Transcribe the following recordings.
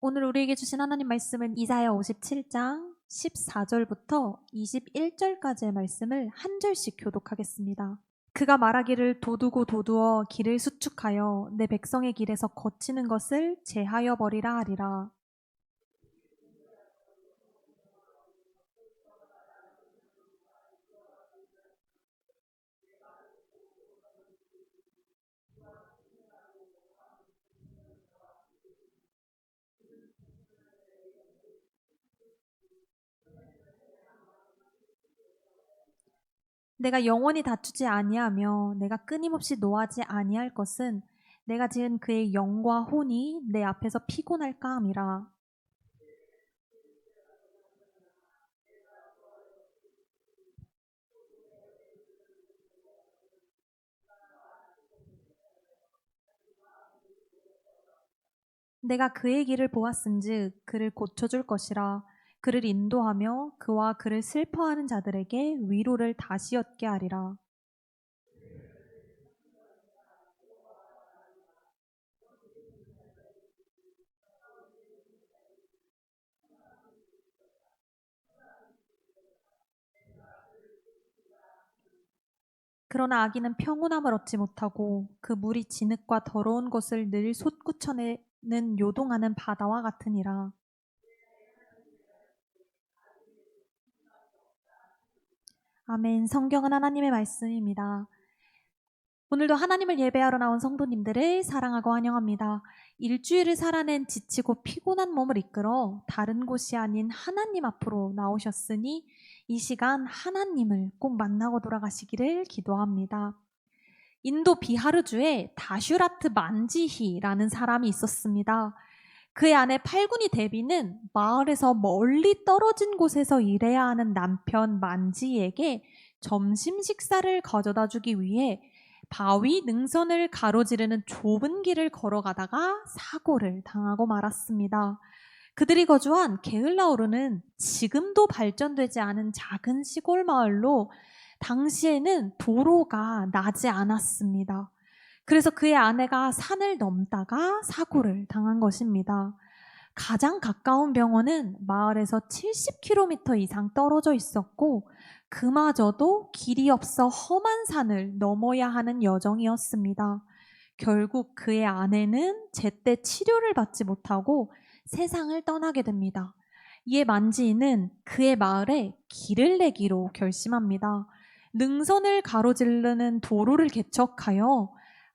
오늘 우리에게 주신 하나님 말씀은 이사야 57장 14절부터 21절까지의 말씀을 한 절씩 교독하겠습니다. 그가 말하기를 도두고 도두어 길을 수축하여 내 백성의 길에서 거치는 것을 제하여 버리라 하리라. 내가 영원히 다투지 아니하며 내가 끊임없이 노하지 아니할 것은 내가 지은 그의 영과 혼이 내 앞에서 피곤할까 함이라. 내가 그의 길을 보았은즉 그를 고쳐줄 것이라. 그를 인도하며 그와 그를 슬퍼하는 자들에게 위로를 다시 얻게 하리라. 그러나 악인은 평온함을 얻지 못하고 그 물이 진흙과 더러운 곳을 늘 솟구쳐내는 요동하는 바다와 같으니라. 아멘. 성경은 하나님의 말씀입니다. 오늘도 하나님을 예배하러 나온 성도님들을 사랑하고 환영합니다. 일주일을 살아낸 지치고 피곤한 몸을 이끌어 다른 곳이 아닌 하나님 앞으로 나오셨으니 이 시간 하나님을 꼭 만나고 돌아가시기를 기도합니다. 인도 비하르주에 다슈라트 만지히라는 사람이 있었습니다. 그의 아내 팔구니 데비는 마을에서 멀리 떨어진 곳에서 일해야 하는 남편 만지에게 점심 식사를 가져다 주기 위해 바위 능선을 가로지르는 좁은 길을 걸어가다가 사고를 당하고 말았습니다. 그들이 거주한 게을라우르는 지금도 발전되지 않은 작은 시골 마을로 당시에는 도로가 나지 않았습니다. 그래서 그의 아내가 산을 넘다가 사고를 당한 것입니다. 가장 가까운 병원은 마을에서 70km 이상 떨어져 있었고 그마저도 길이 없어 험한 산을 넘어야 하는 여정이었습니다. 결국 그의 아내는 제때 치료를 받지 못하고 세상을 떠나게 됩니다. 이에 만지인은 그의 마을에 길을 내기로 결심합니다. 능선을 가로지르는 도로를 개척하여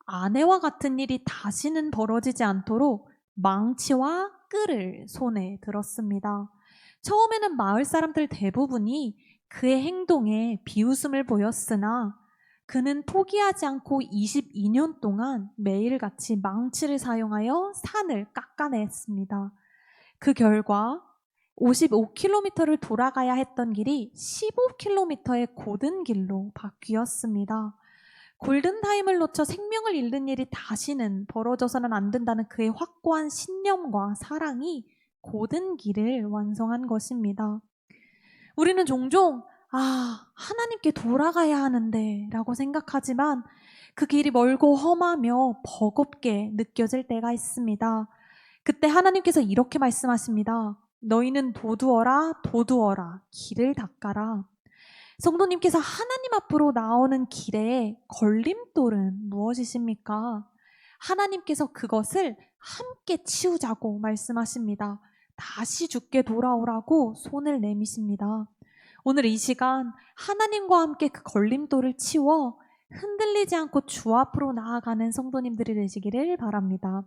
아내와 같은 일이 다시는 벌어지지 않도록 망치와 끌을 손에 들었습니다. 처음에는 마을 사람들 대부분이 그의 행동에 비웃음을 보였으나 그는 포기하지 않고 22년 동안 매일같이 망치를 사용하여 산을 깎아냈습니다. 그 결과 55km를 돌아가야 했던 길이 15km의 고든 길로 바뀌었습니다. 골든타임을 놓쳐 생명을 잃는 일이 다시는 벌어져서는 안 된다는 그의 확고한 신념과 사랑이 고든 길을 완성한 것입니다. 우리는 종종 하나님께 돌아가야 하는데 라고 생각하지만 그 길이 멀고 험하며 버겁게 느껴질 때가 있습니다. 그때 하나님께서 이렇게 말씀하십니다. 너희는 도두어라 도두어라 길을 닦아라. 성도님께서 하나님 앞으로 나오는 길에 걸림돌은 무엇이십니까? 하나님께서 그것을 함께 치우자고 말씀하십니다. 다시 주께 돌아오라고 손을 내미십니다. 오늘 이 시간 하나님과 함께 그 걸림돌을 치워 흔들리지 않고 주 앞으로 나아가는 성도님들이 되시기를 바랍니다.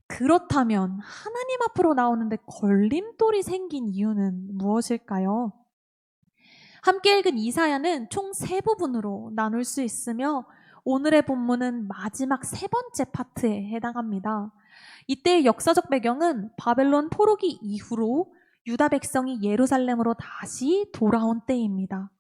그렇다면 하나님 앞으로 나오는데 걸림돌이 생긴 이유는 무엇일까요? 함께 읽은 이사야는 총 3부분으로 나눌 수 있으며 오늘의 본문은 마지막 3번째 파트에 해당합니다. 이때의 역사적 배경은 바벨론 포로기 이후로 유다 백성이 예루살렘으로 다시 돌아온 때입니다.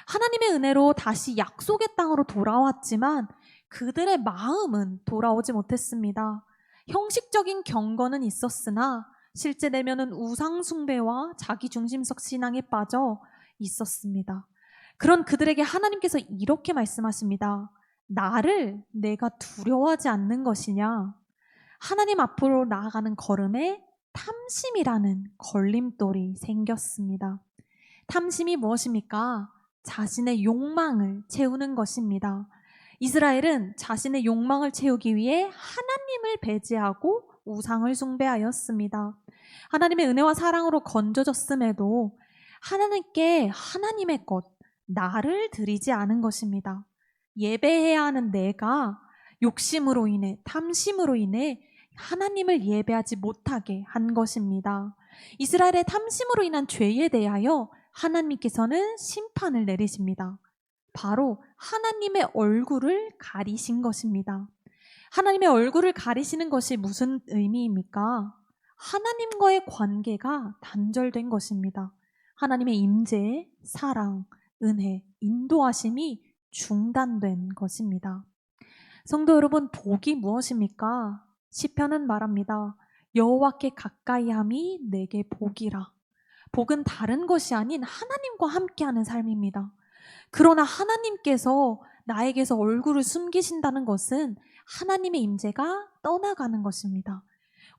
하나님의 은혜로 다시 약속의 땅으로 돌아왔지만 그들의 마음은 돌아오지 못했습니다. 형식적인 경건은 있었으나 실제 내면은 우상 숭배와 자기중심적 신앙에 빠져 있었습니다. 그런 그들에게 하나님께서 이렇게 말씀하십니다. 나를 내가 두려워하지 않는 것이냐? 하나님 앞으로 나아가는 걸음에 탐심이라는 걸림돌이 생겼습니다. 탐심이 무엇입니까? 자신의 욕망을 채우는 것입니다. 이스라엘은 자신의 욕망을 채우기 위해 하나님을 배제하고 우상을 숭배하였습니다. 하나님의 은혜와 사랑으로 건져졌음에도 하나님께 하나님의 것, 나를 드리지 않은 것입니다. 예배해야 하는 내가 욕심으로 인해, 탐심으로 인해 하나님을 예배하지 못하게 한 것입니다. 이스라엘의 탐심으로 인한 죄에 대하여 하나님께서는 심판을 내리십니다. 바로 하나님의 얼굴을 가리신 것입니다. 하나님의 얼굴을 가리시는 것이 무슨 의미입니까? 하나님과의 관계가 단절된 것입니다. 하나님의 임재, 사랑, 은혜, 인도하심이 중단된 것입니다. 성도 여러분, 복이 무엇입니까? 시편은 말합니다. 여호와께 가까이함이 내게 복이라. 복은 다른 것이 아닌 하나님과 함께하는 삶입니다. 그러나 하나님께서 나에게서 얼굴을 숨기신다는 것은 하나님의 임재가 떠나가는 것입니다.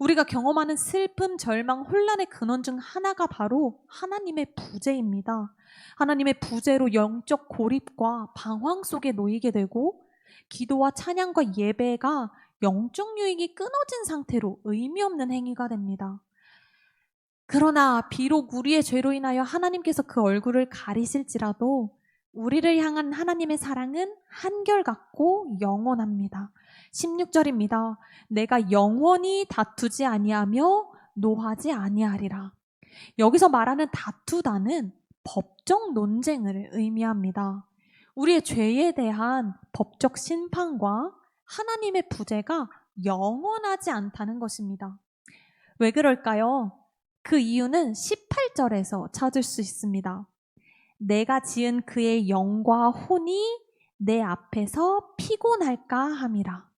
우리가 경험하는 슬픔, 절망, 혼란의 근원 중 하나가 바로 하나님의 부재입니다. 하나님의 부재로 영적 고립과 방황 속에 놓이게 되고 기도와 찬양과 예배가 영적 유익이 끊어진 상태로 의미 없는 행위가 됩니다. 그러나 비록 우리의 죄로 인하여 하나님께서 그 얼굴을 가리실지라도 우리를 향한 하나님의 사랑은 한결같고 영원합니다. 16절입니다. 내가 영원히 다투지 아니하며 노하지 아니하리라. 여기서 말하는 다투다는 법적 논쟁을 의미합니다. 우리의 죄에 대한 법적 심판과 하나님의 부재가 영원하지 않다는 것입니다. 왜 그럴까요? 그 이유는 18절에서 찾을 수 있습니다. 내가 지은 그의 영과 혼이 내 앞에서 피곤할까 함이라.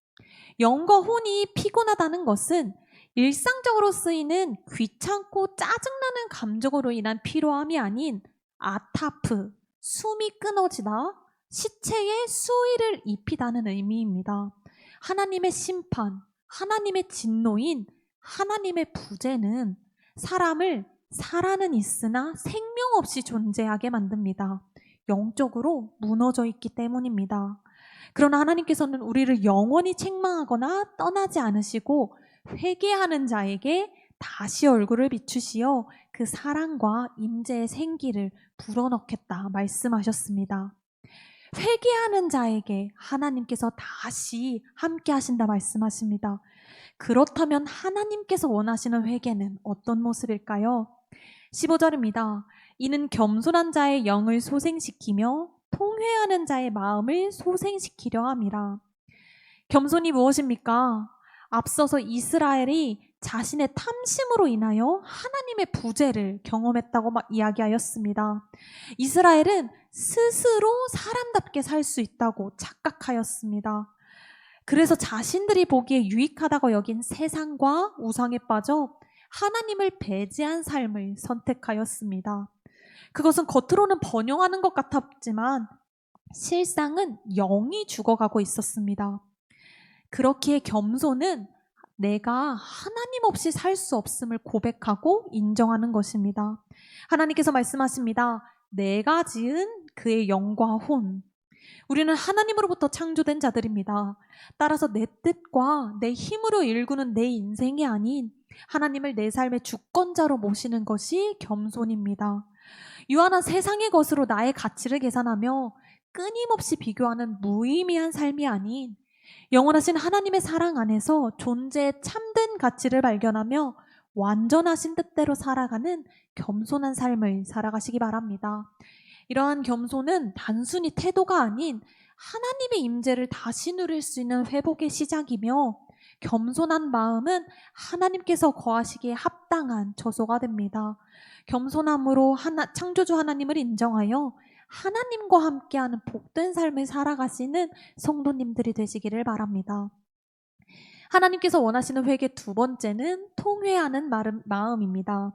영과 혼이 피곤하다는 것은 일상적으로 쓰이는 귀찮고 짜증나는 감정으로 인한 피로함이 아닌 아타프, 숨이 끊어지다, 시체에 수의를 입히다는 의미입니다. 하나님의 심판, 하나님의 진노인 하나님의 부재는 사람을 살아는 있으나 생명 없이 존재하게 만듭니다. 영적으로 무너져 있기 때문입니다. 그러나 하나님께서는 우리를 영원히 책망하거나 떠나지 않으시고 회개하는 자에게 다시 얼굴을 비추시어 그 사랑과 임재의 생기를 불어넣겠다 말씀하셨습니다. 회개하는 자에게 하나님께서 다시 함께 하신다 말씀하십니다. 그렇다면 하나님께서 원하시는 회개는 어떤 모습일까요? 15절입니다. 이는 겸손한 자의 영을 소생시키며 통회하는 자의 마음을 소생시키려 함이라. 겸손이 무엇입니까? 앞서서 이스라엘이 자신의 탐심으로 인하여 하나님의 부재를 경험했다고 이야기하였습니다. 이스라엘은 스스로 사람답게 살 수 있다고 착각하였습니다. 그래서 자신들이 보기에 유익하다고 여긴 세상과 우상에 빠져 하나님을 배제한 삶을 선택하였습니다. 그것은 겉으로는 번영하는 것 같았지만 실상은 영이 죽어가고 있었습니다. 그렇기에 겸손은 내가 하나님 없이 살 수 없음을 고백하고 인정하는 것입니다. 하나님께서 말씀하십니다. 내가 지은 그의 영과 혼. 우리는 하나님으로부터 창조된 자들입니다. 따라서 내 뜻과 내 힘으로 일구는 내 인생이 아닌 하나님을 내 삶의 주권자로 모시는 것이 겸손입니다. 유한한 세상의 것으로 나의 가치를 계산하며 끊임없이 비교하는 무의미한 삶이 아닌 영원하신 하나님의 사랑 안에서 존재의 참된 가치를 발견하며 완전하신 뜻대로 살아가는 겸손한 삶을 살아가시기 바랍니다. 이러한 겸손은 단순히 태도가 아닌 하나님의 임재를 다시 누릴 수 있는 회복의 시작이며 겸손한 마음은 하나님께서 거하시기에 합당한 처소가 됩니다. 겸손함으로 창조주 하나님을 인정하여 하나님과 함께하는 복된 삶을 살아가시는 성도님들이 되시기를 바랍니다. 하나님께서 원하시는 회개 두 번째는 통회하는 마음입니다.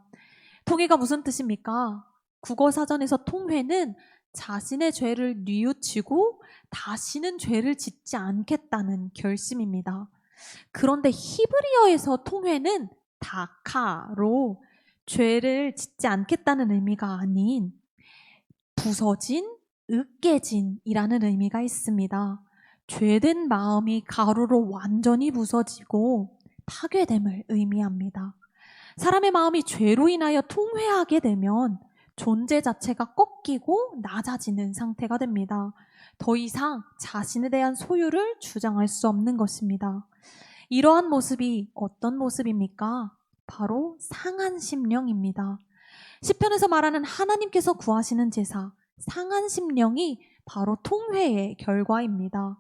통회가 무슨 뜻입니까? 국어사전에서 통회는 자신의 죄를 뉘우치고 다시는 죄를 짓지 않겠다는 결심입니다. 그런데 히브리어에서 통회는 다카로 죄를 짓지 않겠다는 의미가 아닌 부서진, 으깨진이라는 의미가 있습니다. 죄된 마음이 가루로 완전히 부서지고 파괴됨을 의미합니다. 사람의 마음이 죄로 인하여 통회하게 되면 존재 자체가 꺾이고 낮아지는 상태가 됩니다. 더 이상 자신에 대한 소유를 주장할 수 없는 것입니다. 이러한 모습이 어떤 모습입니까? 바로 상한 심령입니다. 시편에서 말하는 하나님께서 구하시는 제사, 상한 심령이 바로 통회의 결과입니다.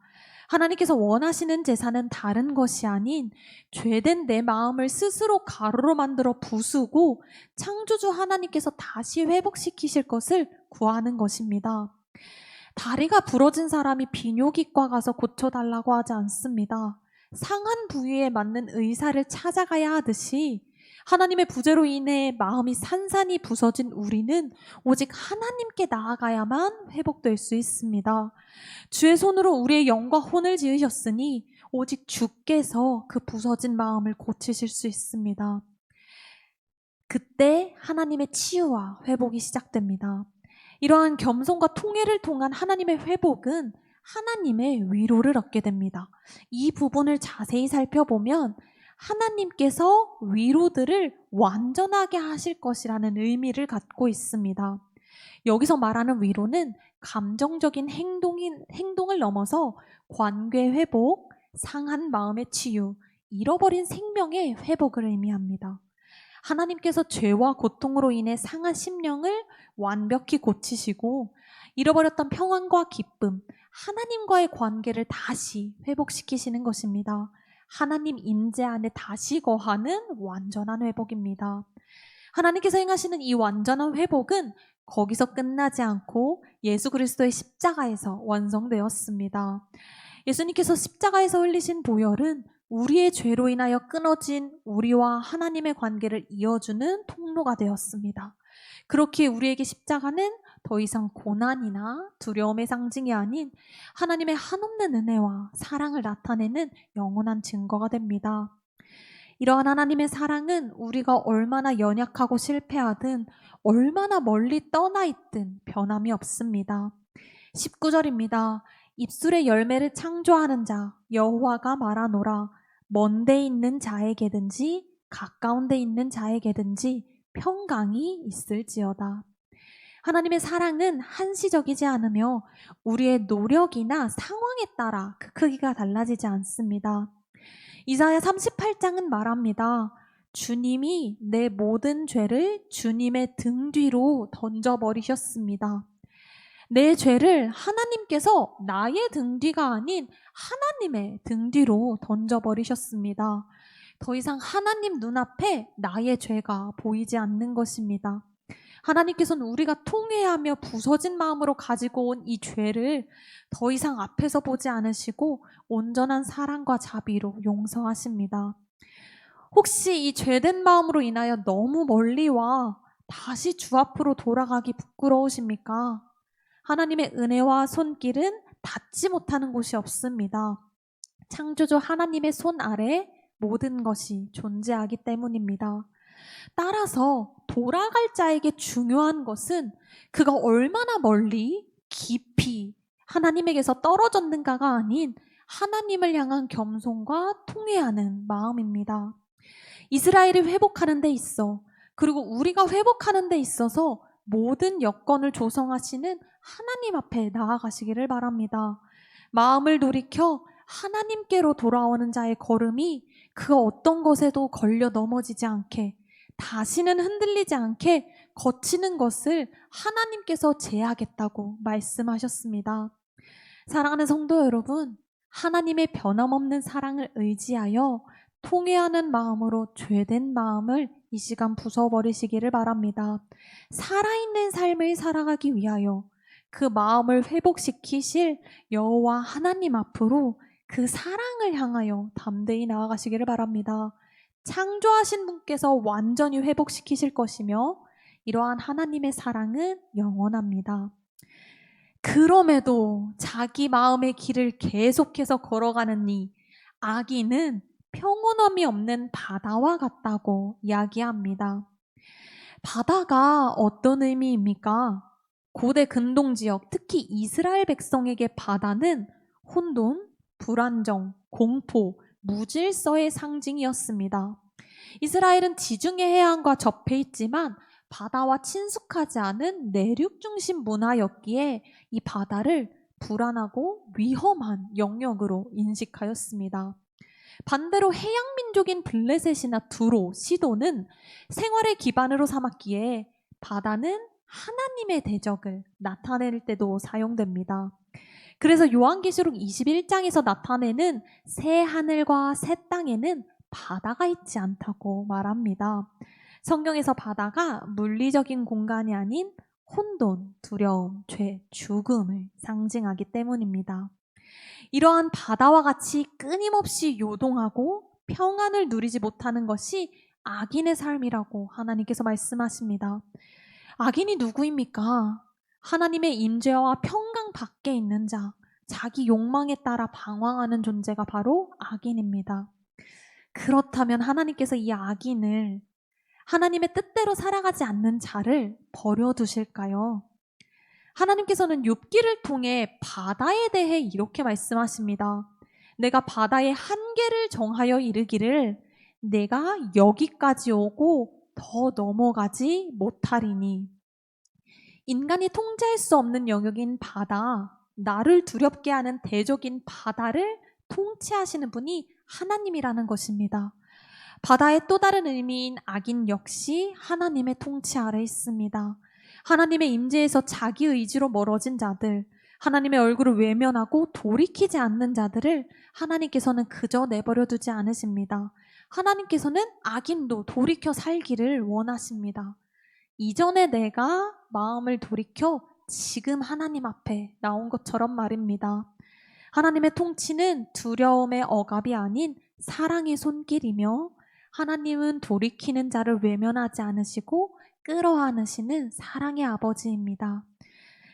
하나님께서 원하시는 제사는 다른 것이 아닌 죄된 내 마음을 스스로 가루로 만들어 부수고 창조주 하나님께서 다시 회복시키실 것을 구하는 것입니다. 다리가 부러진 사람이 비뇨기과 가서 고쳐달라고 하지 않습니다. 상한 부위에 맞는 의사를 찾아가야 하듯이 하나님의 부재로 인해 마음이 산산이 부서진 우리는 오직 하나님께 나아가야만 회복될 수 있습니다. 주의 손으로 우리의 영과 혼을 지으셨으니 오직 주께서 그 부서진 마음을 고치실 수 있습니다. 그때 하나님의 치유와 회복이 시작됩니다. 이러한 겸손과 통회를 통한 하나님의 회복은 하나님의 위로를 얻게 됩니다. 이 부분을 자세히 살펴보면 하나님께서 위로들을 완전하게 하실 것이라는 의미를 갖고 있습니다. 여기서 말하는 위로는 감정적인 행동을 넘어서 관계 회복, 상한 마음의 치유, 잃어버린 생명의 회복을 의미합니다. 하나님께서 죄와 고통으로 인해 상한 심령을 완벽히 고치시고 잃어버렸던 평안과 기쁨, 하나님과의 관계를 다시 회복시키시는 것입니다. 하나님 임재 안에 다시 거하는 완전한 회복입니다. 하나님께서 행하시는 이 완전한 회복은 거기서 끝나지 않고 예수 그리스도의 십자가에서 완성되었습니다. 예수님께서 십자가에서 흘리신 보혈은 우리의 죄로 인하여 끊어진 우리와 하나님의 관계를 이어주는 통로가 되었습니다. 그렇게 우리에게 십자가는 더 이상 고난이나 두려움의 상징이 아닌 하나님의 한없는 은혜와 사랑을 나타내는 영원한 증거가 됩니다. 이러한 하나님의 사랑은 우리가 얼마나 연약하고 실패하든 얼마나 멀리 떠나 있든 변함이 없습니다. 19절입니다. 입술의 열매를 창조하는 자 여호와가 말하노라. 먼 데 있는 자에게든지 가까운 데 있는 자에게든지 평강이 있을지어다. 하나님의 사랑은 한시적이지 않으며 우리의 노력이나 상황에 따라 그 크기가 달라지지 않습니다. 이사야 38장은 말합니다. 주님이 내 모든 죄를 주님의 등 뒤로 던져버리셨습니다. 내 죄를 하나님께서 나의 등 뒤가 아닌 하나님의 등 뒤로 던져버리셨습니다. 더 이상 하나님 눈앞에 나의 죄가 보이지 않는 것입니다. 하나님께서는 우리가 통회하며 부서진 마음으로 가지고 온 이 죄를 더 이상 앞에서 보지 않으시고 온전한 사랑과 자비로 용서하십니다. 혹시 이 죄된 마음으로 인하여 너무 멀리 와 다시 주 앞으로 돌아가기 부끄러우십니까? 하나님의 은혜와 손길은 닿지 못하는 곳이 없습니다. 창조주 하나님의 손 아래 모든 것이 존재하기 때문입니다. 따라서 돌아갈 자에게 중요한 것은 그가 얼마나 멀리 깊이 하나님에게서 떨어졌는가가 아닌 하나님을 향한 겸손과 통회하는 마음입니다. 이스라엘이 회복하는 데 있어 그리고 우리가 회복하는 데 있어서 모든 여건을 조성하시는 하나님 앞에 나아가시기를 바랍니다. 마음을 돌이켜 하나님께로 돌아오는 자의 걸음이 그 어떤 것에도 걸려 넘어지지 않게 다시는 흔들리지 않게 거치는 것을 하나님께서 제하겠다고 말씀하셨습니다. 사랑하는 성도 여러분, 하나님의 변함없는 사랑을 의지하여 통회하는 마음으로 죄된 마음을 이 시간 부숴버리시기를 바랍니다. 살아있는 삶을 살아가기 위하여 그 마음을 회복시키실 여호와 하나님 앞으로 그 사랑을 향하여 담대히 나아가시기를 바랍니다. 창조하신 분께서 완전히 회복시키실 것이며 이러한 하나님의 사랑은 영원합니다. 그럼에도 자기 마음의 길을 계속해서 걸어가는 이 악인은 평온함이 없는 바다와 같다고 이야기합니다. 바다가 어떤 의미입니까? 고대 근동 지역, 특히 이스라엘 백성에게 바다는 혼돈, 불안정, 공포, 무질서의 상징이었습니다. 이스라엘은 지중해 해안과 접해 있지만 바다와 친숙하지 않은 내륙 중심 문화였기에 이 바다를 불안하고 위험한 영역으로 인식하였습니다. 반대로 해양 민족인 블레셋이나 두로, 시도는 생활의 기반으로 삼았기에 바다는 하나님의 대적을 나타낼 때도 사용됩니다. 그래서 요한계시록 21장에서 나타내는 새 하늘과 새 땅에는 바다가 있지 않다고 말합니다. 성경에서 바다가 물리적인 공간이 아닌 혼돈, 두려움, 죄, 죽음을 상징하기 때문입니다. 이러한 바다와 같이 끊임없이 요동하고 평안을 누리지 못하는 것이 악인의 삶이라고 하나님께서 말씀하십니다. 악인이 누구입니까? 하나님의 임재와 평강 밖에 있는 자, 자기 욕망에 따라 방황하는 존재가 바로 악인입니다. 그렇다면 하나님께서 이 악인을, 하나님의 뜻대로 살아가지 않는 자를 버려두실까요? 하나님께서는 욥기를 통해 바다에 대해 이렇게 말씀하십니다. 내가 바다의 한계를 정하여 이르기를 내가 여기까지 오고 더 넘어가지 못하리니. 인간이 통제할 수 없는 영역인 바다, 나를 두렵게 하는 대적인 바다를 통치하시는 분이 하나님이라는 것입니다. 바다의 또 다른 의미인 악인 역시 하나님의 통치 아래 있습니다. 하나님의 임재에서 자기 의지로 멀어진 자들, 하나님의 얼굴을 외면하고 돌이키지 않는 자들을 하나님께서는 그저 내버려 두지 않으십니다. 하나님께서는 악인도 돌이켜 살기를 원하십니다. 이전에 내가 마음을 돌이켜 지금 하나님 앞에 나온 것처럼 말입니다. 하나님의 통치는 두려움의 억압이 아닌 사랑의 손길이며 하나님은 돌이키는 자를 외면하지 않으시고 끌어안으시는 사랑의 아버지입니다.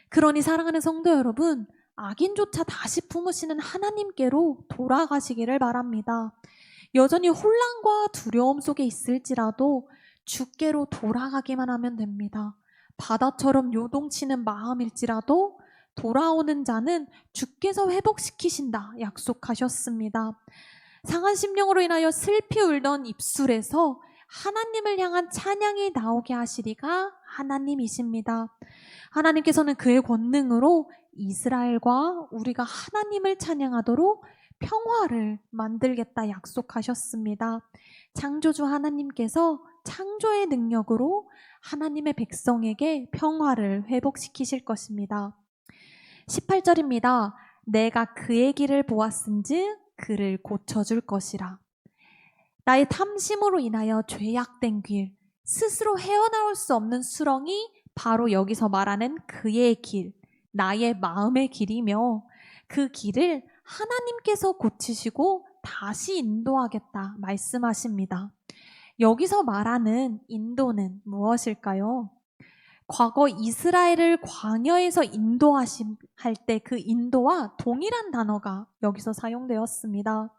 그러니 사랑하는 성도 여러분, 악인조차 다시 품으시는 하나님께로 돌아가시기를 바랍니다. 여전히 혼란과 두려움 속에 있을지라도 주께로 돌아가기만 하면 됩니다. 바다처럼 요동치는 마음일지라도 돌아오는 자는 주께서 회복시키신다 약속하셨습니다. 상한 심령으로 인하여 슬피 울던 입술에서 하나님을 향한 찬양이 나오게 하시리가 하나님이십니다. 하나님께서는 그의 권능으로 이스라엘과 우리가 하나님을 찬양하도록 평화를 만들겠다 약속하셨습니다. 창조주 하나님께서 창조의 능력으로 하나님의 백성에게 평화를 회복시키실 것입니다. 18절입니다. 내가 그의 길을 보았은즉 그를 고쳐줄 것이라. 나의 탐심으로 인하여 죄악된 길, 스스로 헤어나올 수 없는 수렁이 바로 여기서 말하는 그의 길, 나의 마음의 길이며 그 길을 하나님께서 고치시고 다시 인도하겠다 말씀하십니다. 여기서 말하는 인도는 무엇일까요? 과거 이스라엘을 광야에서 인도하심 할 때 그 인도와 동일한 단어가 여기서 사용되었습니다.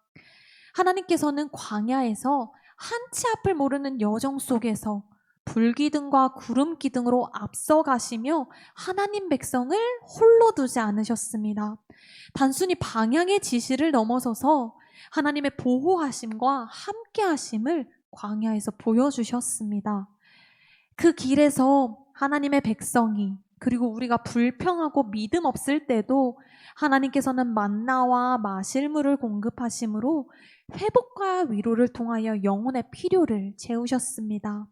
하나님께서는 광야에서 한치 앞을 모르는 여정 속에서 불기둥과 구름기둥으로 앞서가시며 하나님 백성을 홀로 두지 않으셨습니다. 단순히 방향의 지시를 넘어서서 하나님의 보호하심과 함께하심을 광야에서 보여주셨습니다. 그 길에서 하나님의 백성이, 그리고 우리가 불평하고 믿음 없을 때도 하나님께서는 만나와 마실 물을 공급하심으로 회복과 위로를 통하여 영혼의 필요를 채우셨습니다.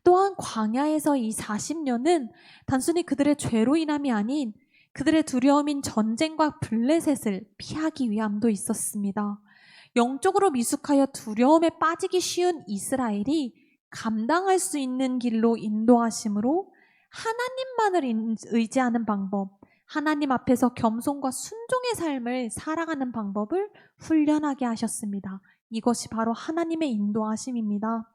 또한 광야에서 이 40년은 단순히 그들의 죄로 인함이 아닌 그들의 두려움인 전쟁과 블레셋을 피하기 위함도 있었습니다. 영적으로 미숙하여 두려움에 빠지기 쉬운 이스라엘이 감당할 수 있는 길로 인도하심으로 하나님만을 의지하는 방법, 하나님 앞에서 겸손과 순종의 삶을 살아가는 방법을 훈련하게 하셨습니다. 이것이 바로 하나님의 인도하심입니다.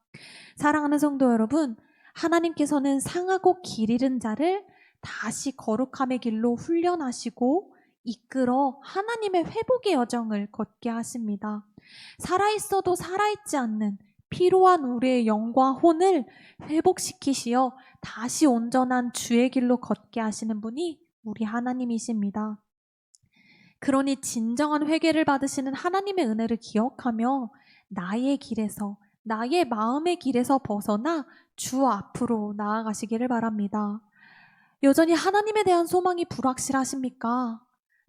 사랑하는 성도 여러분, 하나님께서는 상하고 길 잃은 자를 다시 거룩함의 길로 훈련하시고 이끌어 하나님의 회복의 여정을 걷게 하십니다. 살아있어도 살아있지 않는 피로한 우리의 영과 혼을 회복시키시어 다시 온전한 주의 길로 걷게 하시는 분이 우리 하나님이십니다. 그러니 진정한 회개를 받으시는 하나님의 은혜를 기억하며 나의 길에서, 나의 마음의 길에서 벗어나 주 앞으로 나아가시기를 바랍니다. 여전히 하나님에 대한 소망이 불확실하십니까?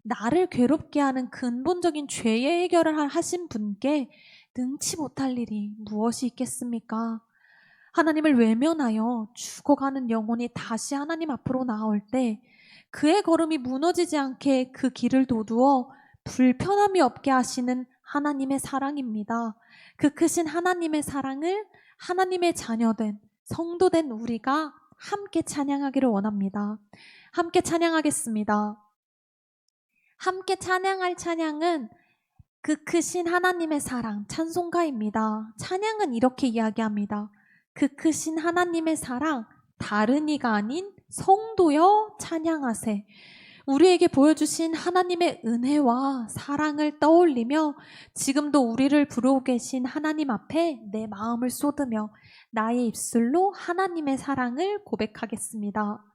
나를 괴롭게 하는 근본적인 죄의 해결을 하신 분께 능치 못할 일이 무엇이 있겠습니까? 하나님을 외면하여 죽어가는 영혼이 다시 하나님 앞으로 나올 때 그의 걸음이 무너지지 않게 그 길을 도두어 불편함이 없게 하시는 하나님의 사랑입니다. 그 크신 하나님의 사랑을 하나님의 자녀된 성도된 우리가 함께 찬양하기를 원합니다. 함께 찬양하겠습니다. 함께 찬양할 찬양은 그 크신 하나님의 사랑, 찬송가입니다. 찬양은 이렇게 이야기합니다. 그 크신 하나님의 사랑, 다른 이가 아닌 성도여 찬양하세. 우리에게 보여주신 하나님의 은혜와 사랑을 떠올리며 지금도 우리를 부르고 계신 하나님 앞에 내 마음을 쏟으며 나의 입술로 하나님의 사랑을 고백하겠습니다.